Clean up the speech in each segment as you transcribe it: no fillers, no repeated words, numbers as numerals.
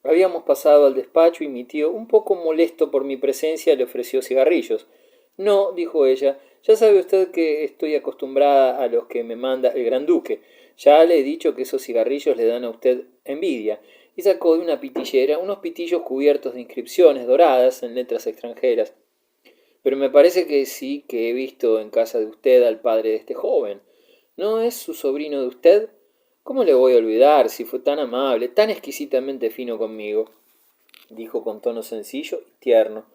Habíamos pasado al despacho y mi tío, un poco molesto por mi presencia, le ofreció cigarrillos. No, dijo ella, ya sabe usted que estoy acostumbrada a los que me manda el gran duque. Ya le he dicho que esos cigarrillos le dan a usted envidia. Y sacó de una pitillera unos pitillos cubiertos de inscripciones doradas en letras extranjeras. Pero me parece que sí que he visto en casa de usted al padre de este joven. ¿No es su sobrino de usted? ¿Cómo le voy a olvidar si fue tan amable, tan exquisitamente fino conmigo? Dijo con tono sencillo y tierno.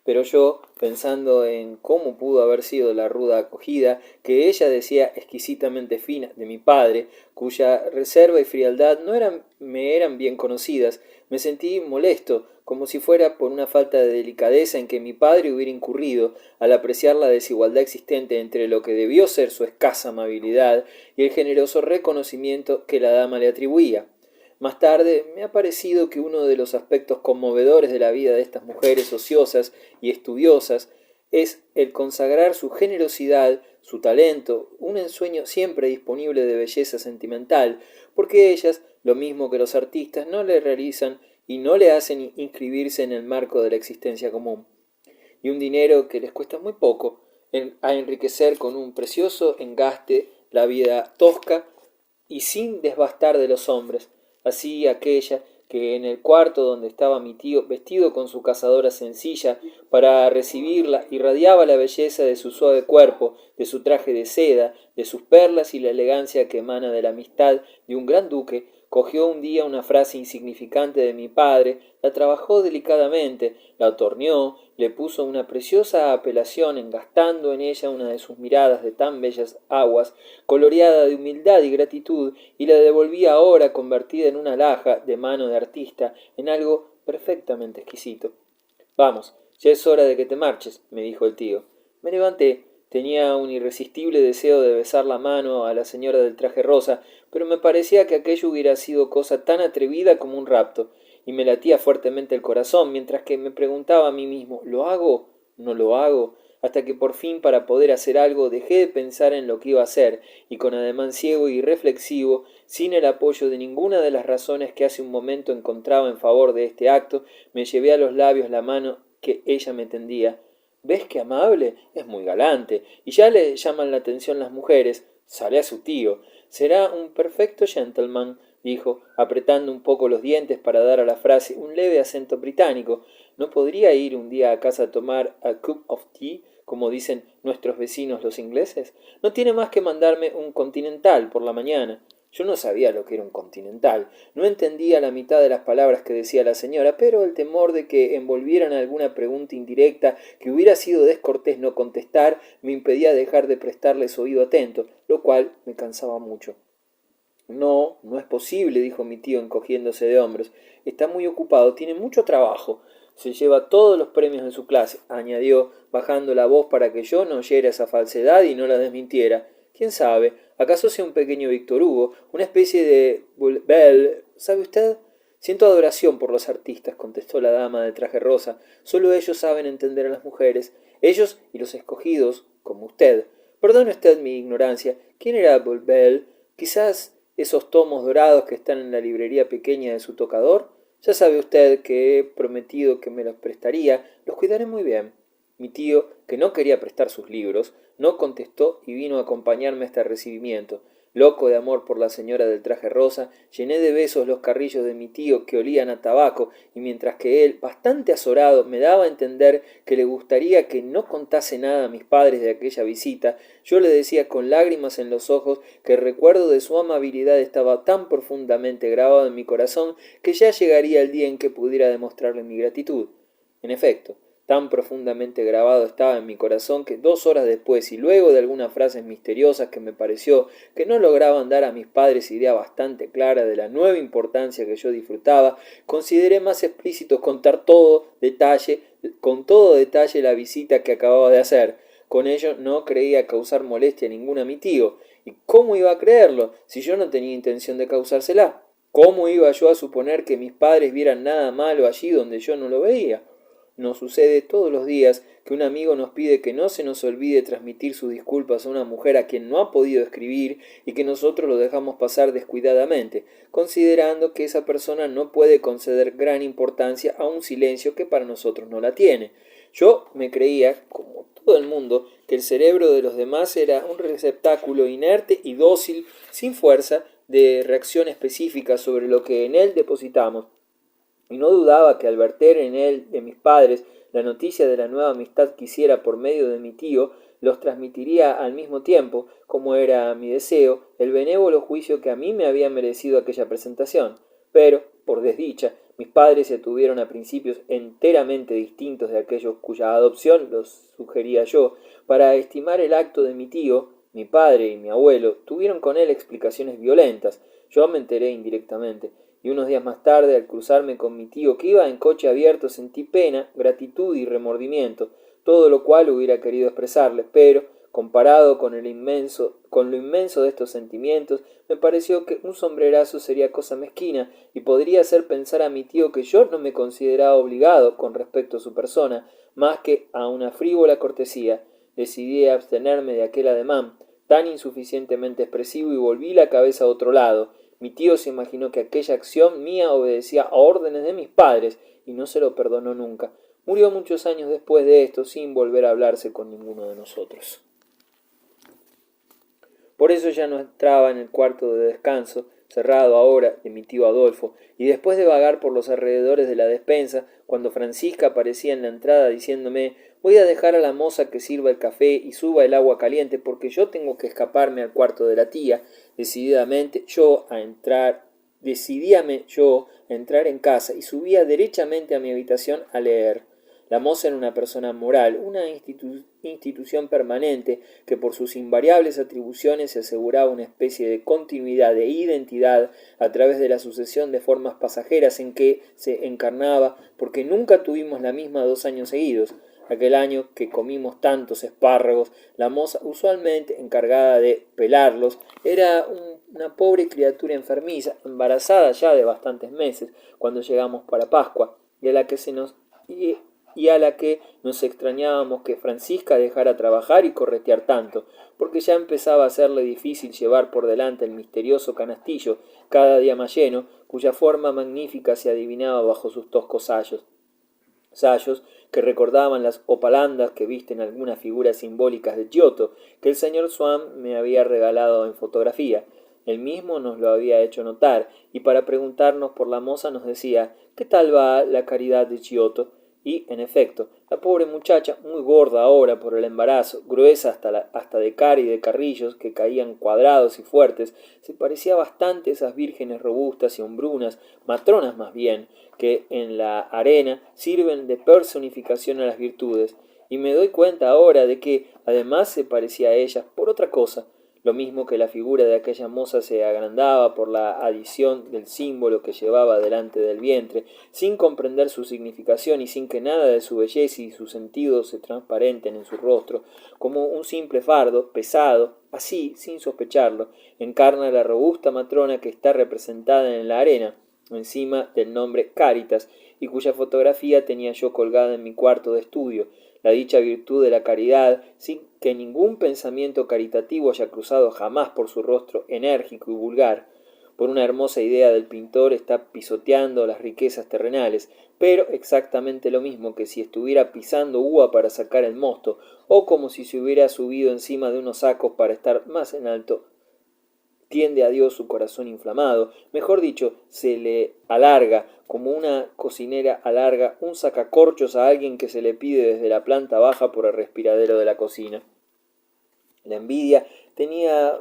Pero yo, pensando en cómo pudo haber sido la ruda acogida que ella decía exquisitamente fina de mi padre, cuya reserva y frialdad me eran bien conocidas, me sentí molesto, como si fuera por una falta de delicadeza en que mi padre hubiera incurrido al apreciar la desigualdad existente entre lo que debió ser su escasa amabilidad y el generoso reconocimiento que la dama le atribuía. Más tarde me ha parecido que uno de los aspectos conmovedores de la vida de estas mujeres ociosas y estudiosas es el consagrar su generosidad, su talento, un ensueño siempre disponible de belleza sentimental, porque ellas, lo mismo que los artistas, no le realizan y no le hacen inscribirse en el marco de la existencia común, y un dinero que les cuesta muy poco a enriquecer con un precioso engaste la vida tosca y sin desbastar de los hombres. Así aquella que en el cuarto donde estaba mi tío, vestido con su cazadora sencilla para recibirla, irradiaba la belleza de su suave cuerpo, de su traje de seda, de sus perlas y la elegancia que emana de la amistad de un gran duque, cogió un día una frase insignificante de mi padre, la trabajó delicadamente, la torneó, le puso una preciosa apelación, engastando en ella una de sus miradas de tan bellas aguas, coloreada de humildad y gratitud, y la devolvía ahora convertida en una alhaja de mano de artista, en algo perfectamente exquisito. Vamos, ya es hora de que te marches, me dijo el tío. Me levanté. Tenía un irresistible deseo de besar la mano a la señora del traje rosa, pero me parecía que aquello hubiera sido cosa tan atrevida como un rapto, y me latía fuertemente el corazón, mientras que me preguntaba a mí mismo, ¿lo hago? ¿No lo hago? Hasta que por fin, para poder hacer algo, dejé de pensar en lo que iba a hacer, y con ademán ciego y reflexivo, sin el apoyo de ninguna de las razones que hace un momento encontraba en favor de este acto, me llevé a los labios la mano que ella me tendía. ¿Ves qué amable? Es muy galante. Y ya le llaman la atención las mujeres. Sale a su tío. Será un perfecto gentleman, dijo, apretando un poco los dientes para dar a la frase un leve acento británico. ¿No podría ir un día a casa a tomar a cup of tea, como dicen nuestros vecinos los ingleses? No tiene más que mandarme un continental por la mañana. Yo no sabía lo que era un continental, no entendía la mitad de las palabras que decía la señora, pero el temor de que envolvieran alguna pregunta indirecta que hubiera sido descortés no contestar me impedía dejar de prestarles oído atento, lo cual me cansaba mucho. No, no es posible, dijo mi tío encogiéndose de hombros. Está muy ocupado, tiene mucho trabajo. Se lleva todos los premios de su clase, añadió, bajando la voz para que yo no oyera esa falsedad y no la desmintiera. ¿Quién sabe? ¿Acaso sea un pequeño Víctor Hugo? Una especie de Bell. ¿Sabe usted? Siento adoración por los artistas, contestó la dama de traje rosa. Solo ellos saben entender a las mujeres. Ellos y los escogidos, como usted. Perdone usted mi ignorancia. ¿Quién era Bell? Quizás esos tomos dorados que están en la librería pequeña de su tocador. Ya sabe usted que he prometido que me los prestaría. Los cuidaré muy bien. Mi tío, que no quería prestar sus libros, no contestó y vino a acompañarme a este recibimiento. Loco de amor por la señora del traje rosa, llené de besos los carrillos de mi tío que olían a tabaco, y mientras que él, bastante azorado, me daba a entender que le gustaría que no contase nada a mis padres de aquella visita, yo le decía con lágrimas en los ojos que el recuerdo de su amabilidad estaba tan profundamente grabado en mi corazón que ya llegaría el día en que pudiera demostrarle mi gratitud. En efecto, tan profundamente grabado estaba en mi corazón que 2 horas después y luego de algunas frases misteriosas que me pareció que no lograban dar a mis padres idea bastante clara de la nueva importancia que yo disfrutaba, consideré más explícito contar con todo detalle la visita que acababa de hacer. Con ello no creía causar molestia ninguna a mi tío. ¿Y cómo iba a creerlo si yo no tenía intención de causársela? ¿Cómo iba yo a suponer que mis padres vieran nada malo allí donde yo no lo veía? Nos sucede todos los días que un amigo nos pide que no se nos olvide transmitir sus disculpas a una mujer a quien no ha podido escribir y que nosotros lo dejamos pasar descuidadamente, considerando que esa persona no puede conceder gran importancia a un silencio que para nosotros no la tiene. Yo me creía, como todo el mundo, que el cerebro de los demás era un receptáculo inerte y dócil, sin fuerza, de reacción específica sobre lo que en él depositamos, y no dudaba que al verter en él de mis padres la noticia de la nueva amistad que hiciera por medio de mi tío, los transmitiría al mismo tiempo, como era mi deseo, el benévolo juicio que a mí me había merecido aquella presentación. Pero, por desdicha, mis padres se tuvieron a principios enteramente distintos de aquellos cuya adopción los sugería yo. Para estimar el acto de mi tío, mi padre y mi abuelo tuvieron con él explicaciones violentas. Yo me enteré indirectamente, y unos días más tarde, al cruzarme con mi tío que iba en coche abierto, sentí pena, gratitud y remordimiento, todo lo cual hubiera querido expresarle, pero, comparado con lo inmenso de estos sentimientos, me pareció que un sombrerazo sería cosa mezquina y podría hacer pensar a mi tío que yo no me consideraba obligado, con respecto a su persona, más que a una frívola cortesía. Decidí abstenerme de aquel ademán tan insuficientemente expresivo y volví la cabeza a otro lado. Mi tío se imaginó que aquella acción mía obedecía a órdenes de mis padres y no se lo perdonó nunca. Murió muchos años después de esto sin volver a hablarse con ninguno de nosotros. Por eso ya no entraba en el cuarto de descanso, cerrado ahora, de mi tío Adolfo, y después de vagar por los alrededores de la despensa, cuando Francisca aparecía en la entrada diciéndome «Voy a dejar a la moza que sirva el café y suba el agua caliente porque yo tengo que escaparme al cuarto de la tía», decidíame yo a entrar en casa y subía derechamente a mi habitación a leer. La moza era una persona moral, una institución permanente que por sus invariables atribuciones se aseguraba una especie de continuidad de identidad a través de la sucesión de formas pasajeras en que se encarnaba, porque nunca tuvimos la misma 2 años seguidos. Aquel año que comimos tantos espárragos, la moza, usualmente encargada de pelarlos, era una pobre criatura enfermiza, embarazada ya de bastantes meses, cuando llegamos para Pascua, y a la que nos extrañábamos que Francisca dejara trabajar y corretear tanto, porque ya empezaba a serle difícil llevar por delante el misterioso canastillo, cada día más lleno, cuya forma magnífica se adivinaba bajo sus toscos sayos que recordaban las opalandas que visten algunas figuras simbólicas de Giotto, que el señor Swann me había regalado en fotografía. Él mismo nos lo había hecho notar, y para preguntarnos por la moza nos decía «¿Qué tal va la caridad de Giotto?». Y, en efecto, la pobre muchacha, muy gorda ahora por el embarazo, gruesa hasta de cara y de carrillos que caían cuadrados y fuertes, se parecía bastante a esas vírgenes robustas y hombrunas, matronas más bien, que en la arena sirven de personificación a las virtudes, y me doy cuenta ahora de que, además, se parecía a ellas por otra cosa. Lo mismo que la figura de aquella moza se agrandaba por la adición del símbolo que llevaba delante del vientre, sin comprender su significación y sin que nada de su belleza y su sentido se transparenten en su rostro, como un simple fardo, pesado, así, sin sospecharlo, encarna la robusta matrona que está representada en la arena, encima del nombre Cáritas, y cuya fotografía tenía yo colgada en mi cuarto de estudio, la dicha virtud de la caridad, sin que ningún pensamiento caritativo haya cruzado jamás por su rostro enérgico y vulgar. Por una hermosa idea del pintor está pisoteando las riquezas terrenales, pero exactamente lo mismo que si estuviera pisando uva para sacar el mosto, o como si se hubiera subido encima de unos sacos para estar más en alto. Tiende a Dios su corazón inflamado, mejor dicho, se le alarga, como una cocinera alarga un sacacorchos a alguien que se le pide desde la planta baja por el respiradero de la cocina. La envidia tenía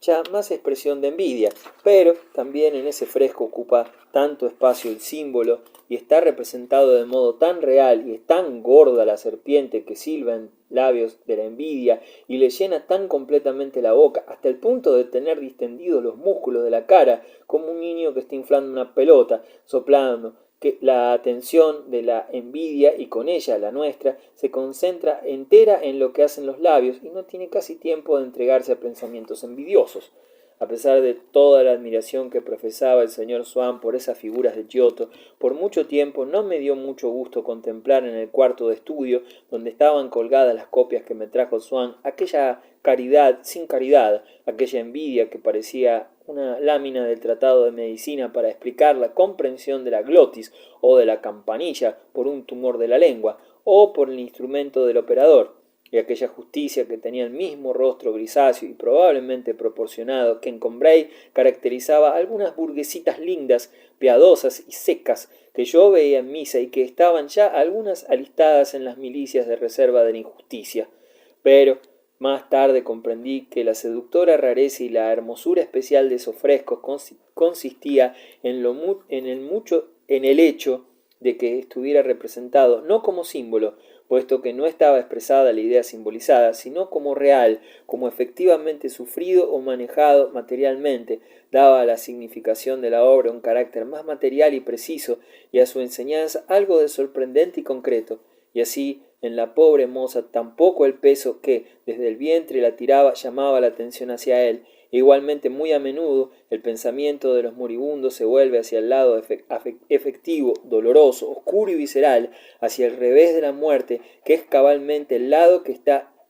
ya más expresión de envidia, pero también en ese fresco ocupa tanto espacio el símbolo y está representado de modo tan real y es tan gorda la serpiente que silba en labios de la envidia y le llena tan completamente la boca hasta el punto de tener distendidos los músculos de la cara como un niño que está inflando una pelota, soplando, que la atención de la envidia y con ella la nuestra se concentra entera en lo que hacen los labios y no tiene casi tiempo de entregarse a pensamientos envidiosos. A pesar de toda la admiración que profesaba el señor Swann por esas figuras de Giotto, por mucho tiempo no me dio mucho gusto contemplar en el cuarto de estudio, donde estaban colgadas las copias que me trajo Swann, aquella caridad sin caridad, aquella envidia que parecía una lámina del tratado de medicina para explicar la comprensión de la glotis o de la campanilla por un tumor de la lengua, o por el instrumento del operador, y aquella justicia que tenía el mismo rostro grisáceo y probablemente proporcionado que en Combray caracterizaba algunas burguesitas lindas, piadosas y secas que yo veía en misa y que estaban ya algunas alistadas en las milicias de reserva de la injusticia. Pero más tarde comprendí que la seductora rareza y la hermosura especial de esos frescos consistía en el hecho de que estuviera representado no como símbolo, puesto que no estaba expresada la idea simbolizada, sino como real, como efectivamente sufrido o manejado materialmente, daba a la significación de la obra un carácter más material y preciso, y a su enseñanza algo de sorprendente y concreto, y así en la pobre moza tampoco el peso que desde el vientre la tiraba llamaba la atención hacia él. Igualmente muy a menudo el pensamiento de los moribundos se vuelve hacia el lado efectivo, doloroso, oscuro y visceral, hacia el revés de la muerte, que es cabalmente el lado que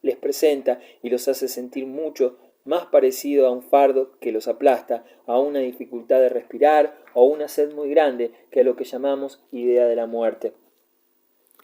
les presenta y los hace sentir mucho más parecido a un fardo que los aplasta, a una dificultad de respirar o a una sed muy grande que a lo que llamamos idea de la muerte.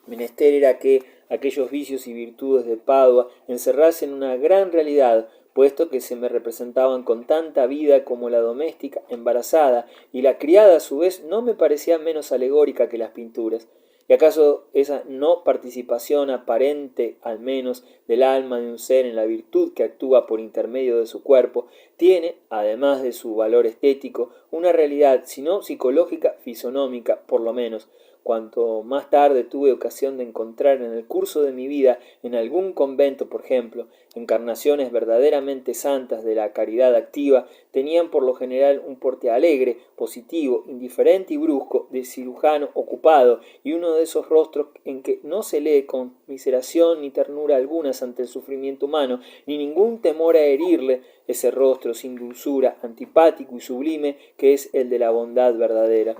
Menester era que aquellos vicios y virtudes de Padua encerrasen una gran realidad, puesto que se me representaban con tanta vida como la doméstica embarazada, y la criada a su vez no me parecía menos alegórica que las pinturas. ¿Y acaso esa no participación aparente, al menos, del alma de un ser en la virtud que actúa por intermedio de su cuerpo, tiene, además de su valor estético, una realidad, si no psicológica, fisonómica, por lo menos? Cuanto más tarde tuve ocasión de encontrar en el curso de mi vida, en algún convento, por ejemplo, encarnaciones verdaderamente santas de la caridad activa, tenían por lo general un porte alegre, positivo, indiferente y brusco, de cirujano ocupado, y uno de esos rostros en que no se lee conmiseración ni ternura algunas ante el sufrimiento humano, ni ningún temor a herirle, ese rostro sin dulzura, antipático y sublime, que es el de la bondad verdadera.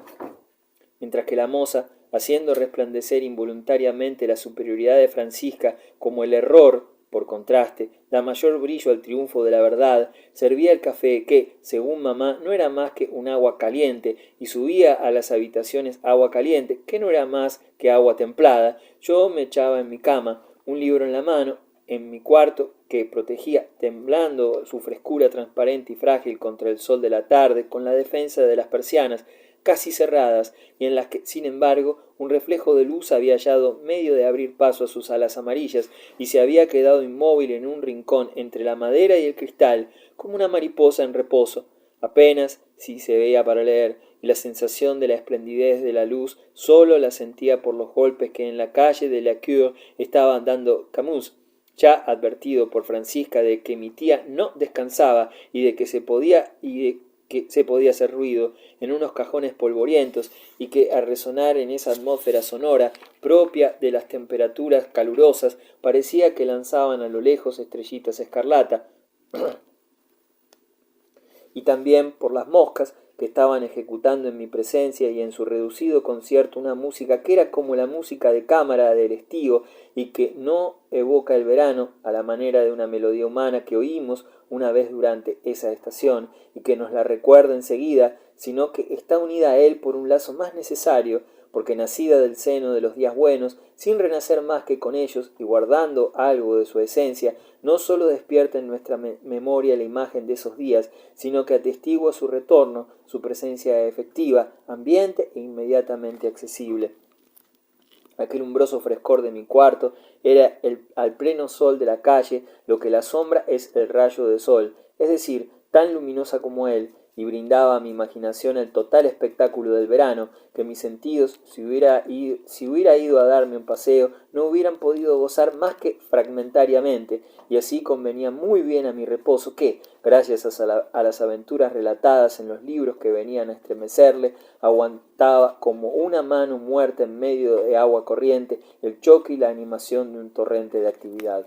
Mientras que la moza, haciendo resplandecer involuntariamente la superioridad de Francisca como el error, por contraste, da mayor brillo al triunfo de la verdad, servía el café que, según mamá, no era más que un agua caliente, y subía a las habitaciones agua caliente, que no era más que agua templada. Yo me echaba en mi cama, un libro en la mano, en mi cuarto, que protegía, temblando su frescura transparente y frágil contra el sol de la tarde, con la defensa de las persianas, casi cerradas, y en las que, sin embargo, un reflejo de luz había hallado medio de abrir paso a sus alas amarillas, y se había quedado inmóvil en un rincón entre la madera y el cristal, como una mariposa en reposo. Apenas si se veía para leer, y la sensación de la esplendidez de la luz sólo la sentía por los golpes que en la calle de la Cure estaban dando Camus, ya advertido por Francisca de que mi tía no descansaba y de que se podía hacer ruido en unos cajones polvorientos, y que al resonar en esa atmósfera sonora propia de las temperaturas calurosas parecía que lanzaban a lo lejos estrellitas escarlata, y también por las moscas que estaban ejecutando en mi presencia y en su reducido concierto una música que era como la música de cámara del estío y que no evoca el verano a la manera de una melodía humana que oímos una vez durante esa estación y que nos la recuerda enseguida, sino que está unida a él por un lazo más necesario, porque nacida del seno de los días buenos, sin renacer más que con ellos y guardando algo de su esencia, no sólo despierta en nuestra memoria la imagen de esos días, sino que atestigua su retorno, su presencia efectiva, ambiente e inmediatamente accesible. Aquel umbroso frescor de mi cuarto era al pleno sol de la calle lo que la sombra es el rayo de sol, es decir, tan luminosa como él, y brindaba a mi imaginación el total espectáculo del verano, que mis sentidos, si hubiera ido a darme un paseo, no hubieran podido gozar más que fragmentariamente, y así convenía muy bien a mi reposo que, gracias a las aventuras relatadas en los libros que venían a estremecerle, aguantaba como una mano muerta en medio de agua corriente el choque y la animación de un torrente de actividad.